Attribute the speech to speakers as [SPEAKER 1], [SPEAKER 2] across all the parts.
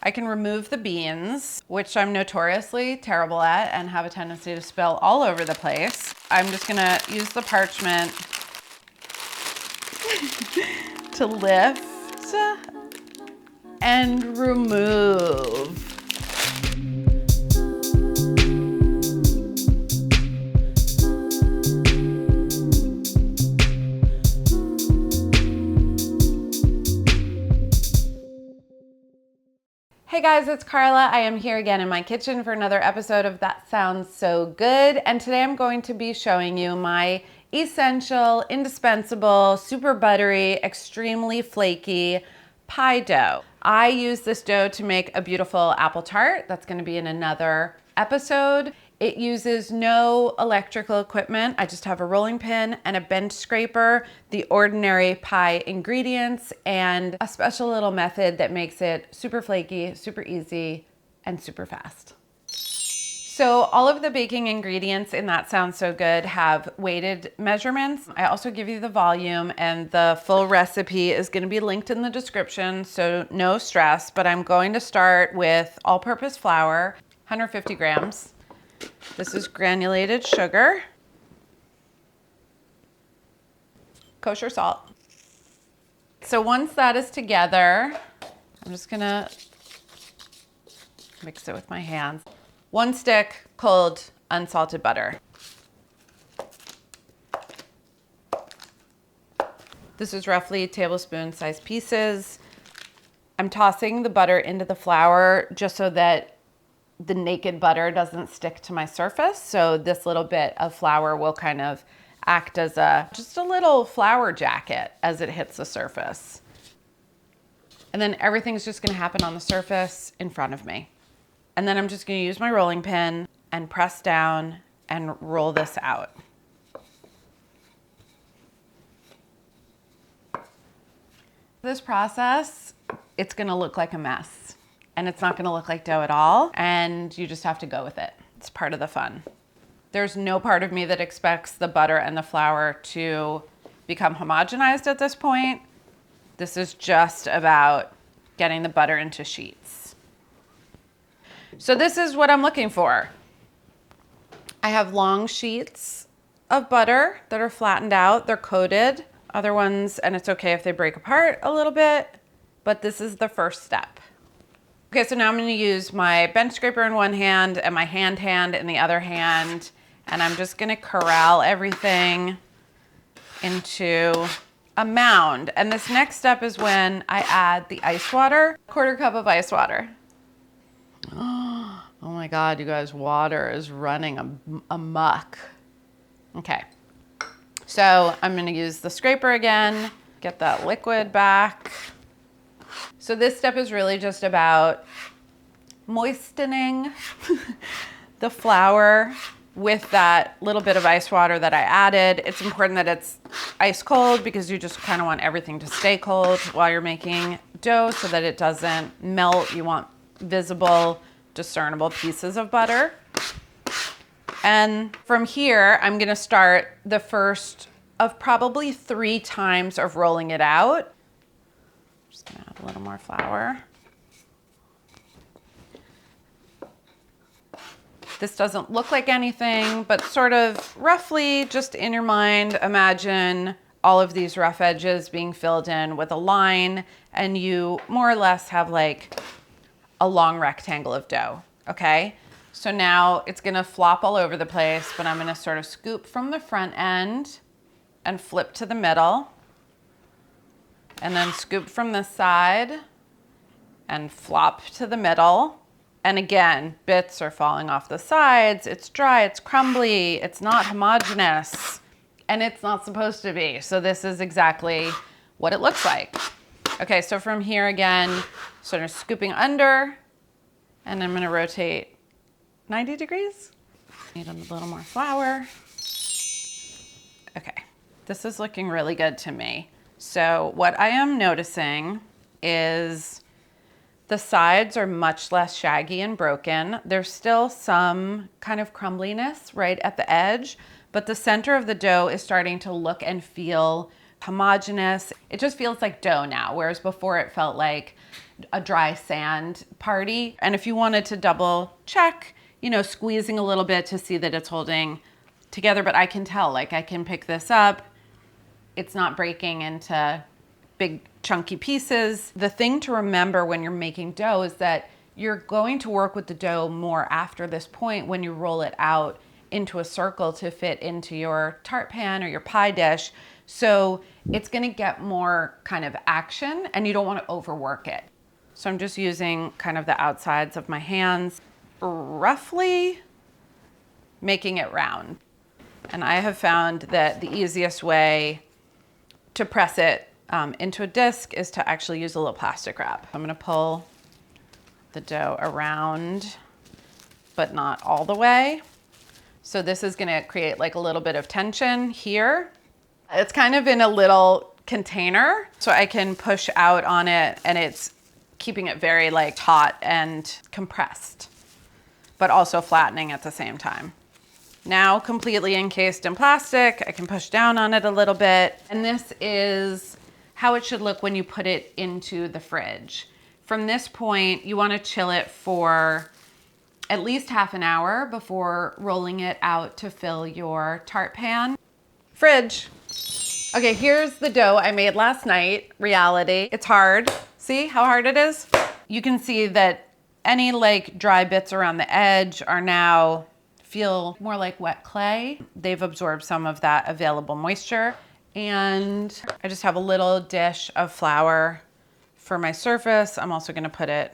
[SPEAKER 1] I can remove the beans, which I'm notoriously terrible at and have a tendency to spill all over the place. I'm just gonna use the parchment to lift and remove. Hey guys, it's Carla. I am here again in my kitchen for another episode of That Sounds So Good. And today I'm going to be showing you my essential, indispensable, super buttery, extremely flaky pie dough. I use this dough to make a beautiful apple tart. That's going to be in another episode. It uses no electrical equipment. I just have a rolling pin and a bench scraper, the ordinary pie ingredients, and a special little method that makes it super flaky, super easy, and super fast. So all of the baking ingredients in That Sounds So Good have weighted measurements. I also give you the volume, and the full recipe is going to be linked in the description, so no stress. But I'm going to start with all-purpose flour, 150 grams. This is granulated sugar, kosher salt. So once that is together, I'm just gonna mix it with my hands. 1 stick cold unsalted butter. This is roughly tablespoon-sized pieces. I'm tossing the butter into the flour just so that the naked butter doesn't stick to my surface. So this little bit of flour will kind of act as just a little flour jacket as it hits the surface. And then everything's just gonna happen on the surface in front of me. And then I'm just gonna use my rolling pin and press down and roll this out. This process, it's gonna look like a mess. And it's not gonna look like dough at all, and you just have to go with it. It's part of the fun. There's no part of me that expects the butter and the flour to become homogenized at this point. This is just about getting the butter into sheets. So this is what I'm looking for. I have long sheets of butter that are flattened out. They're coated. Other ones, and it's okay if they break apart a little bit, but this is the first step. Okay, so now I'm gonna use my bench scraper in one hand and my hand in the other hand, and I'm just gonna corral everything into a mound. And this next step is when I add the ice water, 1/4 cup of ice water. Oh my God, you guys, water is running amok. Okay, so I'm gonna use the scraper again, get that liquid back. So this step is really just about moistening the flour with that little bit of ice water that I added. It's important that it's ice cold because you just kind of want everything to stay cold while you're making dough so that it doesn't melt. You want visible, discernible pieces of butter. And from here, I'm gonna start the first of probably 3 times of rolling it out. Just gonna add a little more flour. This doesn't look like anything, but sort of roughly just in your mind, imagine all of these rough edges being filled in with a line, and you more or less have like a long rectangle of dough, okay? So now it's gonna flop all over the place, but I'm gonna sort of scoop from the front end and flip to the middle, and then scoop from this side and flop to the middle. And again, bits are falling off the sides. It's dry, it's crumbly, it's not homogeneous, and it's not supposed to be. So this is exactly what it looks like. Okay, so from here again, sort of scooping under, and I'm gonna rotate 90 degrees. Need a little more flour. Okay, this is looking really good to me. So what I am noticing is the sides are much less shaggy and broken. There's still some kind of crumbliness right at the edge, but the center of the dough is starting to look and feel homogeneous. It just feels like dough now, whereas before it felt like a dry sand party. And if you wanted to double check, you know, squeezing a little bit to see that it's holding together, but I can tell, like I can pick this up. It's not breaking into big chunky pieces. The thing to remember when you're making dough is that you're going to work with the dough more after this point when you roll it out into a circle to fit into your tart pan or your pie dish. So it's gonna get more kind of action and you don't wanna overwork it. So I'm just using kind of the outsides of my hands, roughly making it round. And I have found that the easiest way to press it into a disc is to actually use a little plastic wrap. I'm gonna pull the dough around, but not all the way. So this is gonna create like a little bit of tension here. It's kind of in a little container, so I can push out on it and it's keeping it very like taut and compressed, but also flattening at the same time. Now completely encased in plastic, I can push down on it a little bit. And this is how it should look when you put it into the fridge. From this point, you wanna chill it for at least half an hour before rolling it out to fill your tart pan. Fridge. Okay, here's the dough I made last night, reality. It's hard. See how hard it is? You can see that any like dry bits around the edge are now feel more like wet clay. They've absorbed some of that available moisture. And I just have a little dish of flour for my surface. I'm also gonna put it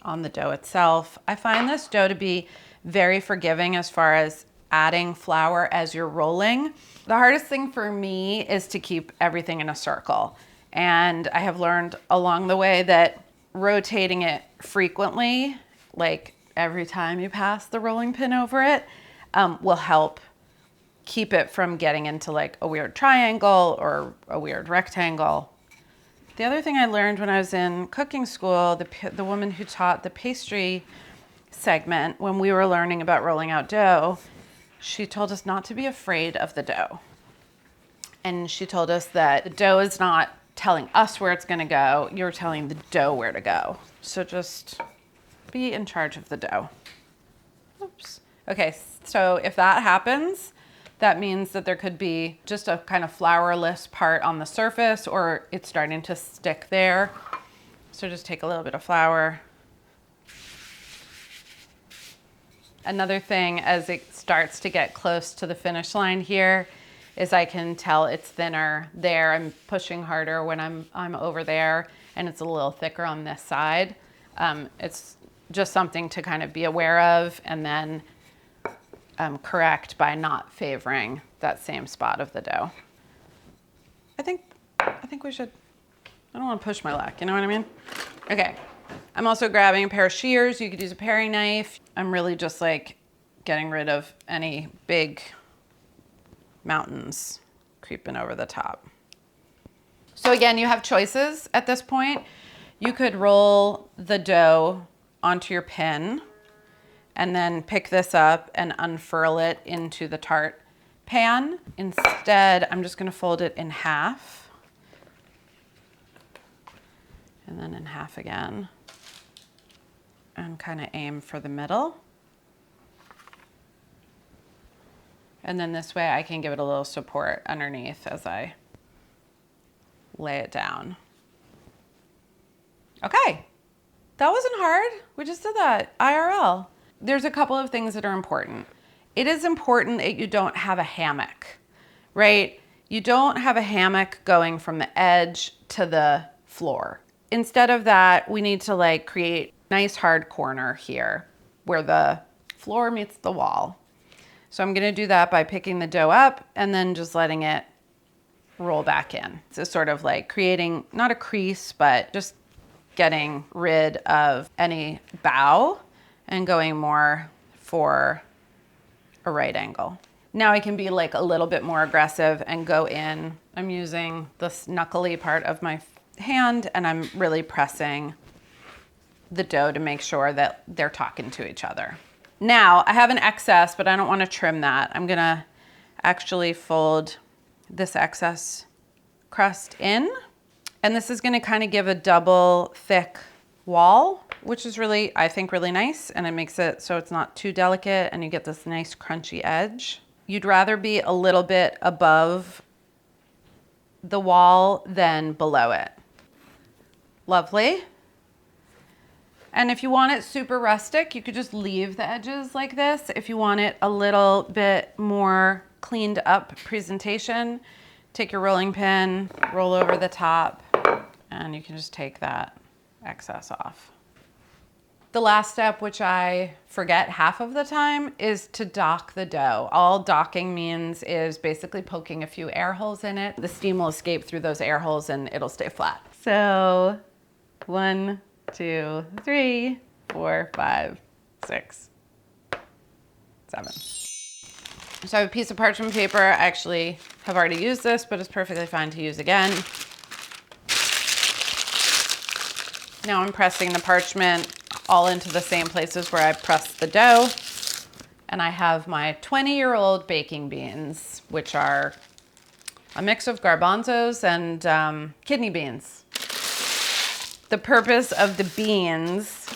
[SPEAKER 1] on the dough itself. I find this dough to be very forgiving as far as adding flour as you're rolling. The hardest thing for me is to keep everything in a circle. And I have learned along the way that rotating it frequently, like every time you pass the rolling pin over it, will help keep it from getting into like a weird triangle or a weird rectangle. The other thing I learned when I was in cooking school, the woman who taught the pastry segment, when we were learning about rolling out dough, she told us not to be afraid of the dough. And she told us that the dough is not telling us where it's gonna go, you're telling the dough where to go. So just be in charge of the dough. Oops. Okay, so if that happens, that means that there could be just a kind of flourless part on the surface or it's starting to stick there. So just take a little bit of flour. Another thing as it starts to get close to the finish line here is I can tell it's thinner there. I'm pushing harder when I'm over there and it's a little thicker on this side. It's just something to kind of be aware of and then correct by not favoring that same spot of the dough. I think we should, I don't want to push my luck, you know what I mean? Okay, I'm also grabbing a pair of shears. You could use a paring knife. I'm really just like getting rid of any big mountains creeping over the top. So again, you have choices at this point. You could roll the dough onto your pin and then pick this up and unfurl it into the tart pan. Instead, I'm just gonna fold it in half and then in half again and kind of aim for the middle. And then this way I can give it a little support underneath as I lay it down. Okay, that wasn't hard. We just did that IRL. There's a couple of things that are important. It is important that you don't have a hammock, right? You don't have a hammock going from the edge to the floor. Instead of that, we need to like create a nice hard corner here where the floor meets the wall. So I'm gonna do that by picking the dough up and then just letting it roll back in. So sort of like creating, not a crease, but just getting rid of any bow and going more for a right angle. Now I can be like a little bit more aggressive and go in. I'm using this knuckly part of my hand and I'm really pressing the dough to make sure that they're talking to each other. Now I have an excess, but I don't want to trim that. I'm gonna actually fold this excess crust in, and this is gonna kind of give a double thick wall, which is really, I think, really nice, and it makes it so it's not too delicate and you get this nice crunchy edge. You'd rather be a little bit above the wall than below it. Lovely. And if you want it super rustic, you could just leave the edges like this. If you want it a little bit more cleaned up presentation, take your rolling pin, roll over the top, and you can just take that excess off. The last step, which I forget half of the time, is to dock the dough. All docking means is basically poking a few air holes in it. The steam will escape through those air holes and it'll stay flat. So 1, 2, 3, 4, 5, 6, 7. So I have a piece of parchment paper. I actually have already used this, but it's perfectly fine to use again. Now I'm pressing the parchment all into the same places where I pressed the dough. And I have my 20-year-old baking beans, which are a mix of garbanzos and kidney beans. The purpose of the beans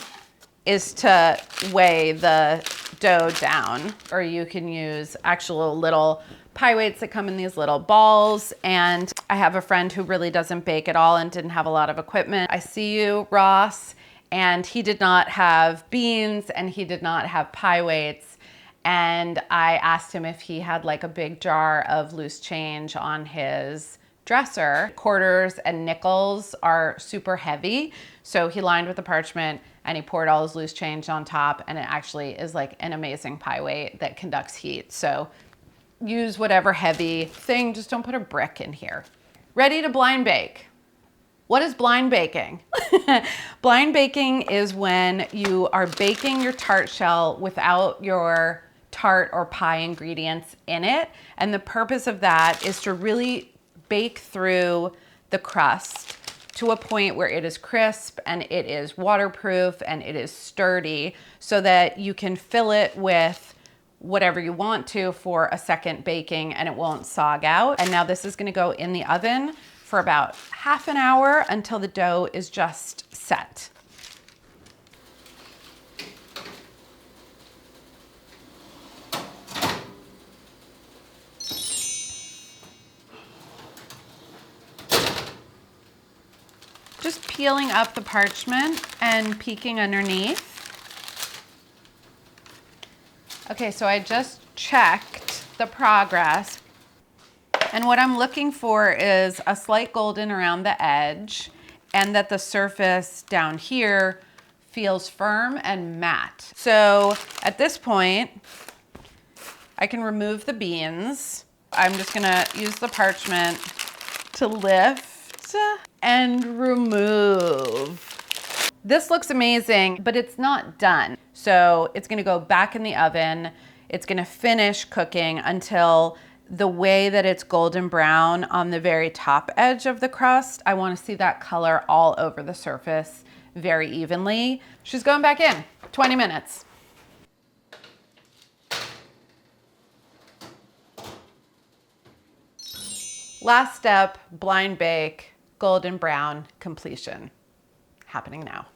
[SPEAKER 1] is to weigh the dough down, or you can use actual little pie weights that come in these little balls. And I have a friend who really doesn't bake at all and didn't have a lot of equipment. I see you, Ross, and he did not have beans and he did not have pie weights. And I asked him if he had like a big jar of loose change on his dresser. Quarters and nickels are super heavy. So he lined with the parchment and he poured all his loose change on top, and it actually is like an amazing pie weight that conducts heat. So use whatever heavy thing, just don't put a brick in here. Ready to blind bake. What is blind baking? Blind baking is when you are baking your tart shell without your tart or pie ingredients in it. And the purpose of that is to really bake through the crust to a point where it is crisp and it is waterproof and it is sturdy, so that you can fill it with whatever you want to for a second baking and it won't sog out. And now this is gonna go in the oven for about half an hour until the dough is just set. Just peeling up the parchment and peeking underneath. Okay, so I just checked the progress. And what I'm looking for is a slight golden around the edge, and that the surface down here feels firm and matte. So at this point, I can remove the beans. I'm just gonna use the parchment to lift and remove. This looks amazing, but it's not done. So it's gonna go back in the oven. It's gonna finish cooking until the way that it's golden brown on the very top edge of the crust. I wanna see that color all over the surface very evenly. She's going back in, 20 minutes. Last step, blind bake, golden brown completion. Happening now.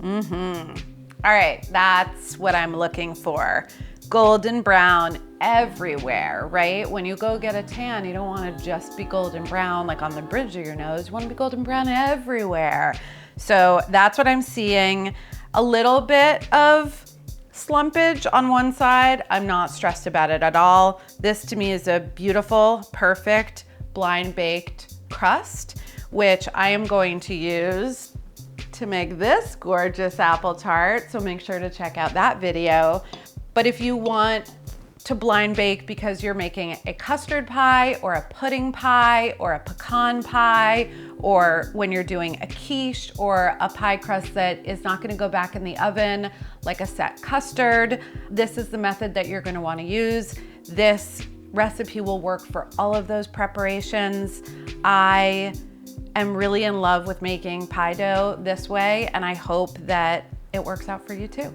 [SPEAKER 1] All right, that's what I'm looking for. Golden brown everywhere, right? When you go get a tan, you don't want to just be golden brown like on the bridge of your nose. You want to be golden brown everywhere. So that's what I'm seeing. A little bit of slumpage on one side. I'm not stressed about it at all. This to me is a beautiful, perfect blind baked crust, which I am going to use to make this gorgeous apple tart. So make sure to check out that video. But if you want to blind bake because you're making a custard pie or a pudding pie or a pecan pie, or when you're doing a quiche or a pie crust that is not gonna go back in the oven like a set custard, this is the method that you're gonna wanna use. This recipe will work for all of those preparations. I am really in love with making pie dough this way, and I hope that it works out for you too.